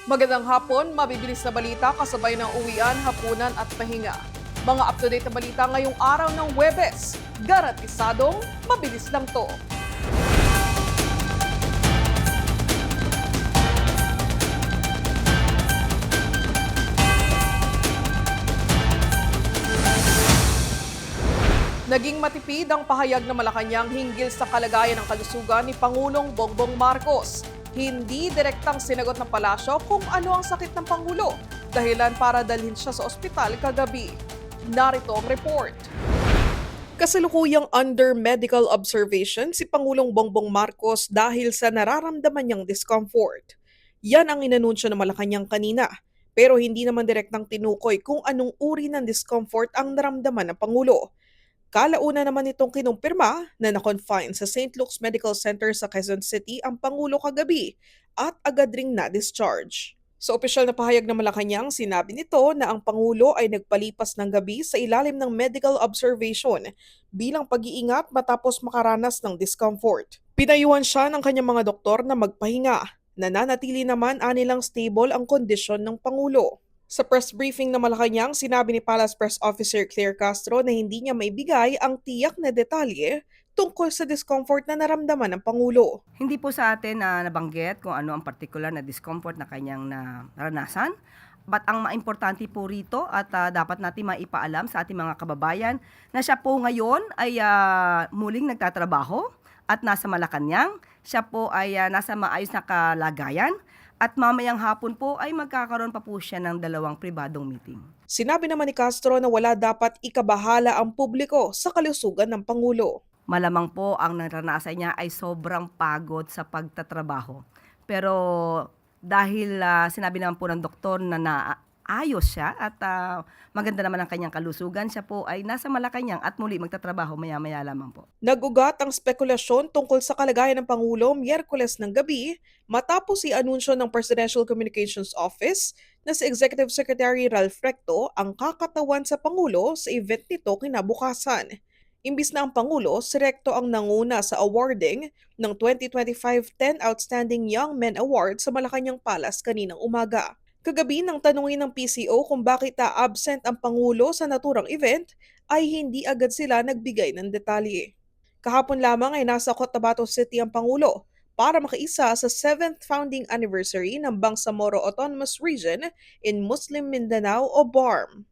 Magandang hapon, mabibilis na balita kasabay ng uwian, hapunan at pahinga. Mga up-to-date na balita ngayong araw ng Huwebes. Garantisadong mabilis lang to. Naging matipid ang pahayag ng Malacanang hinggil sa kalagayan ng kalusugan ni Pangulong Bongbong Marcos. Hindi direktang sinagot ng palasyo kung ano ang sakit ng Pangulo, dahilan para dalhin siya sa ospital kagabi. Narito ang report. Kasalukuyang under medical observation si Pangulong Bongbong Marcos dahil sa nararamdaman niyang discomfort. Yan ang inanunsyo ng Malacanang kanina, pero hindi naman direktang tinukoy kung anong uri ng discomfort ang naramdaman ng Pangulo. Kalauna naman itong kinumpirma na na-confine sa St. Luke's Medical Center sa Quezon City ang Pangulo kagabi at agad ring na-discharge. Sa opisyal na pahayag ng Malacanang, sinabi nito na ang Pangulo ay nagpalipas ng gabi sa ilalim ng medical observation bilang pag-iingat matapos makaranas ng discomfort. Pinayuhan siya ng kanyang mga doktor na magpahinga. Nananatili naman anilang stable ang kondisyon ng Pangulo. Sa press briefing ng Malacanang, sinabi ni Palace Press Officer Claire Castro na hindi niya maibigay ang tiyak na detalye tungkol sa discomfort na naramdaman ng Pangulo. Hindi po sa atin na nabanggit kung ano ang particular na discomfort na kanyang naranasan. But ang maimportante po rito at dapat natin maipaalam sa ating mga kababayan na siya po ngayon ay muling nagtatrabaho at nasa Malacanang. Siya po ay nasa maayos na kalagayan. At mamayang hapon po ay magkakaroon pa po siya ng 2 pribadong meeting. Sinabi naman ni Castro na wala dapat ikabahala ang publiko sa kalusugan ng Pangulo. Malamang po ang naranasan niya ay sobrang pagod sa pagtatrabaho. Pero dahil sinabi naman po ng doktor na naayos siya at maganda naman ang kanyang kalusugan, siya po ay nasa Malacanang at muli magtatrabaho maya-maya lamang po. Nag-ugat ang spekulasyon tungkol sa kalagayan ng Pangulo Miyerkules ng gabi matapos i-anunsyo ng Presidential Communications Office na si Executive Secretary Ralph Recto ang kakatawan sa Pangulo sa event nito kinabukasan. Imbis na ang Pangulo, si Recto ang nanguna sa awarding ng 2025 10 Outstanding Young Men Award sa Malacanang Palace kaninang umaga. Kagabi nang tanungin ng PCO kung bakit absent ang Pangulo sa naturang event, ay hindi agad sila nagbigay ng detalye. Kahapon lamang ay nasa Cotabato City ang Pangulo para makiisa sa 7th founding anniversary ng Bangsamoro Autonomous Region in Muslim Mindanao o BARM.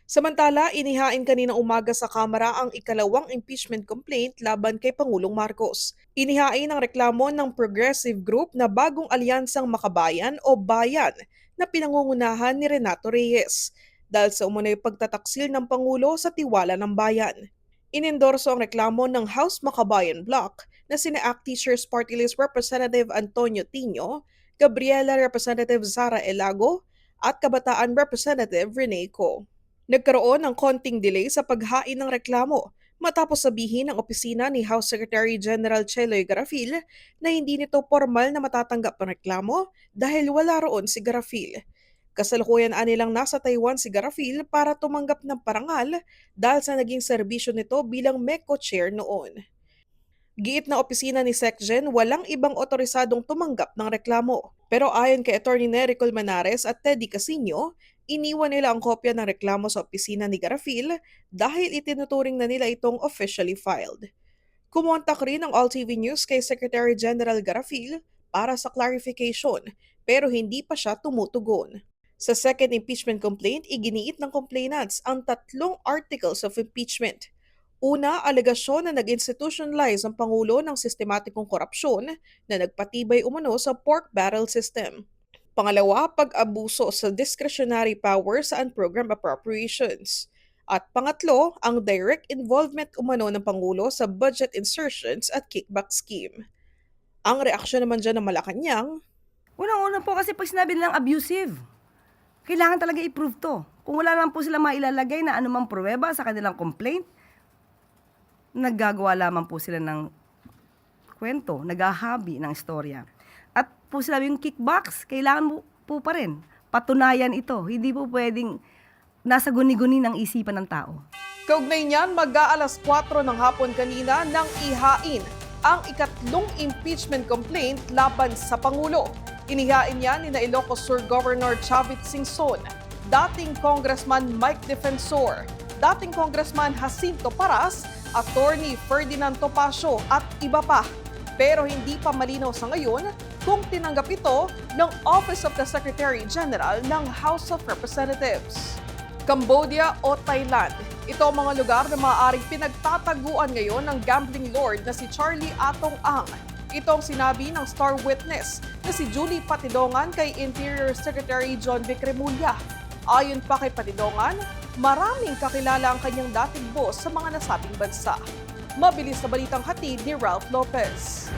Samantala, inihain kaninang umaga sa Kamara ang ikalawang impeachment complaint laban kay Pangulong Marcos. Inihain ang reklamo ng progressive group na Bagong Alyansang Makabayan o Bayan na pinangungunahan ni Renato Reyes dahil sa umunoy pagtataksil ng Pangulo sa tiwala ng bayan. Inendorso ang reklamo ng House Makabayan Bloc na sina ACT Teachers Party List Representative Antonio Tino, Gabriela Representative Zara Elago at Kabataan Representative Rene Co. Nagkaroon ng konting delay sa paghain ng reklamo matapos sabihin ng opisina ni House Secretary General Cheloy Garafil na hindi nito formal na matatanggap ang reklamo dahil wala roon si Garafil. Kasalukuyan anilang nasa Taiwan si Garafil para tumanggap ng parangal dahil sa naging serbisyo nito bilang MECO chair noon. Giit na opisina ni SecGen walang ibang otorisadong tumanggap ng reklamo. Pero ayon kay Atty. Nery Colmenares at Teddy Casino, iniwan nila ang kopya ng reklamo sa opisina ni Garafil dahil itinuturing na nila itong officially filed. Kumontak rin ang AllTV News kay Secretary General Garafil para sa clarification pero hindi pa siya tumutugon. Sa second impeachment complaint, iginiit ng complainants ang 3 articles of impeachment. Una, alegasyon na nag-institutionalize ang Pangulo ng sistematikong korupsyon na nagpatibay umano sa pork barrel system. Pangalawa, pag-abuso sa discretionary power sa unprogrammed appropriations. At pangatlo, ang direct involvement umano ng Pangulo sa budget insertions at kickback scheme. Ang reaksyon naman dyan ng Malacanang, Unang-una po kasi pag sinabi nilang abusive, kailangan talaga i-prove to. Kung wala lang po sila mailalagay na anumang pruweba sa kanilang complaint, naggagawa lamang po sila ng kwento, naghahabi ng istorya. At po sila yung kickbacks, kailangan po pa rin patunayan ito. Hindi po pwedeng nasa guni-guni ng isipan ng tao. kaugnay niyan mag-aalas 4 ng hapon kanina nang ihain ang ikatlong impeachment complaint laban sa Pangulo. Inihain niya ni Ilocos Sur Governor Chavit Singson, dating Congressman Mike Defensor, dating Congressman Jacinto Paras, Attorney Ferdinand Topacio at iba pa. Pero hindi pa malinaw sa ngayon kung tinanggap ito ng Office of the Secretary General ng House of Representatives. Cambodia o Thailand, ito ang mga lugar na maaaring pinagtataguan ngayon ng gambling lord na si Charlie Atong Ang. Ito ang sinabi ng star witness na si Julie Patidongan kay Interior Secretary John Vic Remulla. Ayon pa kay Patidongan, maraming kakilala ang kanyang dating boss sa mga nasabing bansa. Mabilis na balitang hatid ni Ralph Lopez.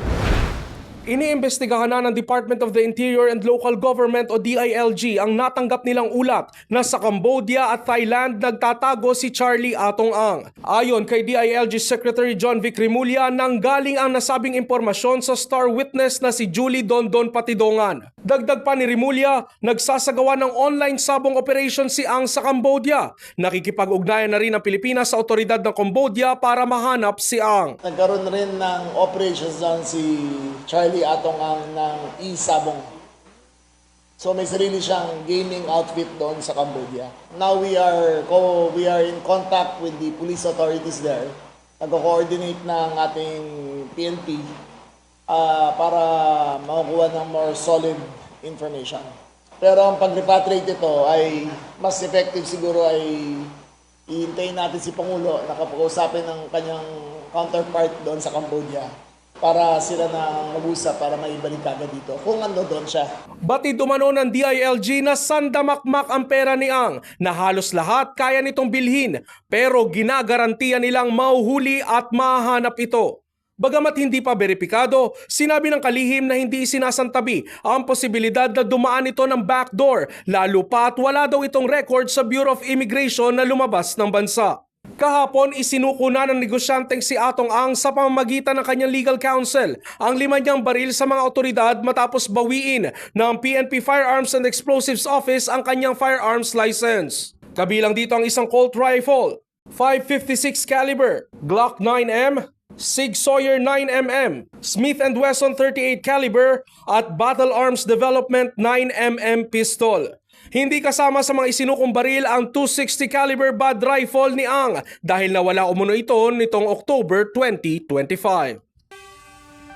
Iniimbestigahan na ng Department of the Interior and Local Government o DILG ang natanggap nilang ulat na sa Cambodia at Thailand nagtatago si Charlie Atong Ang. Ayon kay DILG Secretary John Vic Remulla, nanggaling ang nasabing impormasyon sa star witness na si Julie Dondon Patidongan. Dagdag pa ni Remulla, nagsasagawa ng online sabong operation si Ang sa Cambodia. Nakikipag-ugnayan na rin ang Pilipinas sa otoridad ng Cambodia para mahanap si Ang. Nagkaroon rin ng operations doon si Charlie Atong Ang ng e-sabong. So may sarili siyang gaming outfit doon sa Cambodia. Now we are in contact with the police authorities there. Nagko-coordinate ng ating PNP para makukuha ng more solid information. Pero ang pag-repatriate ito ay mas effective siguro ay ihintayin natin si Pangulo na kapag-usapin ng kanyang counterpart doon sa Cambodia para sila na mag-usap para maibalik agad dito kung ano doon siya. Batid umano ng DILG na sandamakmak ang pera ni Ang na halos lahat kaya nitong bilhin pero ginagarantiya nilang mauhuli at mahanap ito. Bagamat hindi pa beripikado, sinabi ng kalihim na hindi sinasantabi ang posibilidad na dumaan ito ng backdoor lalo pa at wala daw itong record sa Bureau of Immigration na lumabas ng bansa. Kahapon, isinuko na ng negosyanteng si Atong Ang sa pamamagitan ng kanyang legal counsel ang 5 niyang baril sa mga otoridad matapos bawiin ng PNP Firearms and Explosives Office ang kanyang firearms license. Kabilang dito ang isang Colt rifle, .556 caliber, Glock 9M, Sig Sauer 9mm, Smith & Wesson 38 caliber at Battle Arms Development 9mm pistol. Hindi kasama sa mga isinukong baril ang .260 caliber Bud rifle ni Ang dahil nawala umuno ito nitong October 2025.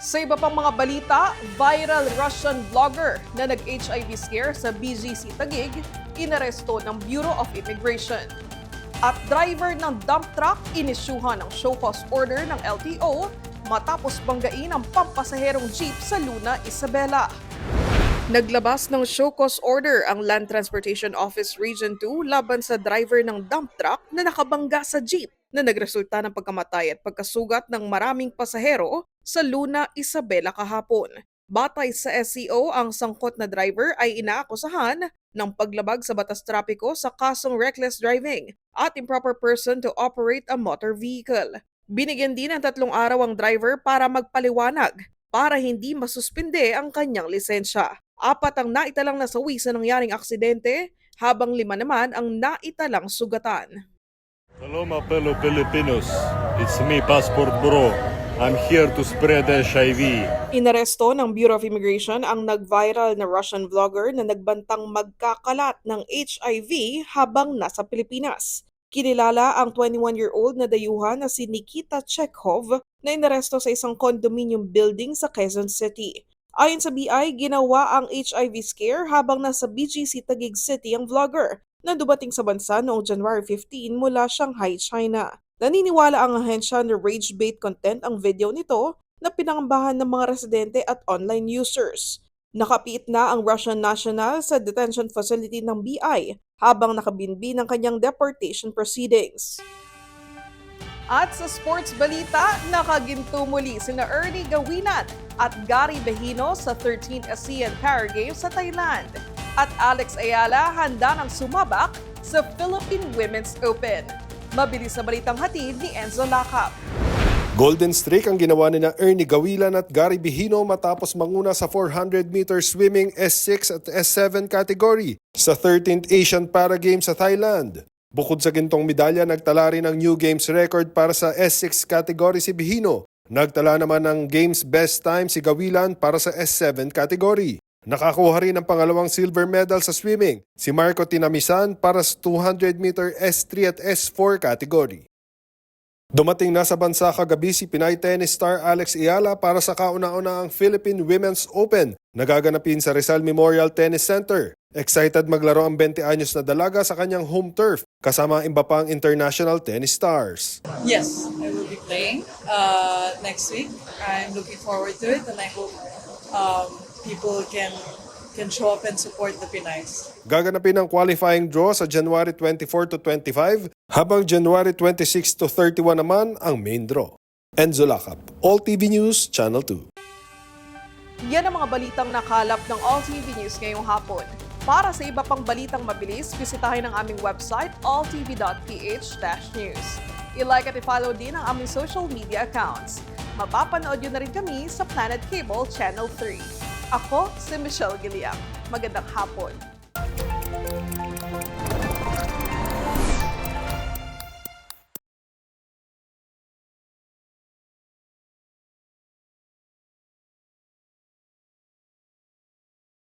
Sa iba pang mga balita, viral Russian vlogger na nag-HIV scare sa BGC Taguig, inaresto ng Bureau of Immigration. At driver ng dump truck inisyuhan ng show cause order ng LTO matapos banggain ang pampasaherong jeep sa Luna, Isabela. Naglabas ng show cause order ang Land Transportation Office Region 2 laban sa driver ng dump truck na nakabangga sa jeep na nagresulta ng pagkamatay at pagkasugat ng maraming pasahero sa Luna, Isabela kahapon. Batay sa SCO, ang sangkot na driver ay inaakusahan ng paglabag sa batas trapiko sa kasong reckless driving at improper person to operate a motor vehicle. Binigyan din ng 3 araw ang driver para magpaliwanag para hindi masuspinde ang kanyang lisensya. 4 ang naitalang nasawi sa nangyaring aksidente, habang 5 naman ang naitalang sugatan. Hello, my fellow Filipinos. It's me, Passport Bro. I'm here to spread HIV. Inaresto ng Bureau of Immigration ang nag-viral na Russian vlogger na nagbantang magkakalat ng HIV habang nasa Pilipinas. Kilala ang 21-year-old na dayuhan na si Nikita Chekhov na inaresto sa isang condominium building sa Quezon City. Ayon sa BI, ginawa ang HIV scare habang nasa BGC Taguig City ang vlogger na dumating sa bansa noong January 15 mula Shanghai, China. Naniniwala ang ahensya na rage bait content ang video nito na pinangambahan ng mga residente at online users. Nakapiit na ang Russian national sa detention facility ng BI habang nakabinbin ang kanyang deportation proceedings. At sa sports balita, nakaginto muli sina Ernie Gawinan at Gary Behino sa 13th ASEAN Para Games sa Thailand. At Alex Ayala handa ng sumabak sa Philippine Women's Open. Mabilis na balitang hatid ni Enzo Lacap. Golden streak ang ginawa ni na Ernie Gawilan at Gary Behino matapos manguna sa 400-meter swimming S6 at S7 category sa 13th Asian Para Games sa Thailand. Bukod sa gintong medalya, nagtala rin ng new games record para sa S6 category si Behino. Nagtala naman ng games best time si Gawilan para sa S7 category. Nakakuha rin ng pangalawang silver medal sa swimming si Marco Tinamisan para sa 200-meter S3 at S4 category. Dumating na sa bansa kagabi si Pinay tennis star Alex Ayala para sa kauna-unahang Philippine Women's Open na gaganapin sa Rizal Memorial Tennis Center. Excited maglaro ang 20 anyos na dalaga sa kanyang home turf kasama ang iba pang international tennis stars. Yes, I will be playing next week. I'm looking forward to it, and I hope people can show up and support the Pinays. Gaganapin ang qualifying draw sa January 24 to 25, habang January 26 to 31 naman ang main draw. Enzo Lacap, All TV News, Channel 2. Yan ang mga balitang nakalap ng All TV News ngayong hapon. Para sa iba pang balitang mabilis, bisitahin ang aming website alltv.ph/news. I-like at i-follow din ang aming social media accounts. Mapapanood yun na rin kami sa Planet Cable Channel 3. Ako si Michelle Giliam. Magandang hapon.